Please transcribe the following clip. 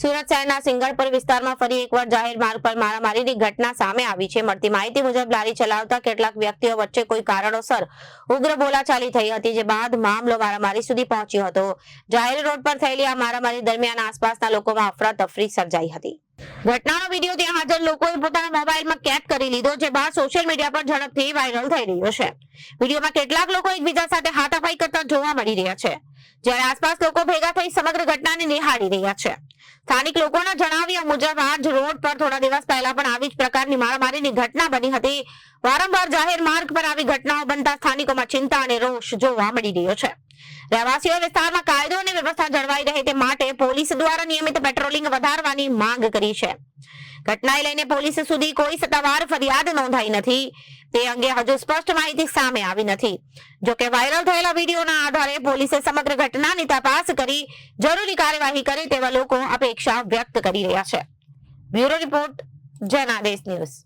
સુરત શહેરના સિંગણપુર વિસ્તારમાં ફરી એકવાર જાહેર માર્ગ પર મારામારીની ઘટના સામે આવી છે। મળતી માહિતી મુજબ લારી ચલાવતા કેટલાક વ્યક્તિઓ વચ્ચે કોઈ કારણોસર ઉગ્ર બોલાચાલી થઈ હતી, જે બાદ મામલો મારામારી સુધી પહોંચ્યો હતો। જાહેર રોડ પર થયેલી આ મારામારી દરમિયાન આસપાસના લોકોમાં અફરાતફરી સર્જાઈ હતી। ઘટનાનો વિડીયો ત્યાં હાજર લોકોએ પોતાના મોબાઈલમાં કેદ કરી લીધો, જે બાદ સોશિયલ મીડિયા પર ઝડપથી વાયરલ થઈ રહ્યો છે। વિડીયોમાં કેટલાક લોકો એકબીજા સાથે હાથાપાઈ કરતા જોવા મળી રહ્યા છે, જ્યારે આસપાસ લોકો ભેગા થઈ સમગ્ર ઘટનાને નિહાળી રહ્યા છે। સ્થાનિક લોકોના જણાવ્યા મુજબ આજ રોડ પર થોડા દિવસ પહેલા પણ આવી જ પ્રકારની મારામારીની ઘટના બની હતી। વારંવાર જાહેર માર્ગ પર આવી ઘટનાઓ બનતા સ્થાનિકોમાં ચિંતા અને રોષ જોવા મળી રહ્યો છે। રહેવાસીઓએ વિસ્તારમાં કાયદો અને વ્યવસ્થા જળવાઈ રહે તે માટે પોલીસ દ્વારા નિયમિત પેટ્રોલિંગ વધારવાની માંગ કરી છે। ઘટનાને લઈને પોલીસ સુધી કોઈ સત્તાવાર ફરિયાદ નોંધાઈ નથી, તે અંગે હજુ સ્પષ્ટ માહિતી સામે આવી નથી। જોકે વાયરલ થયેલા વિડીયોના આધારે પોલીસે સમગ્ર ઘટનાની તપાસ કરી જરૂરી કાર્યવાહી કરે તેવા લોકો અપેક્ષા વ્યક્ત કરી રહ્યા છે। Bureau report, Janadesh news.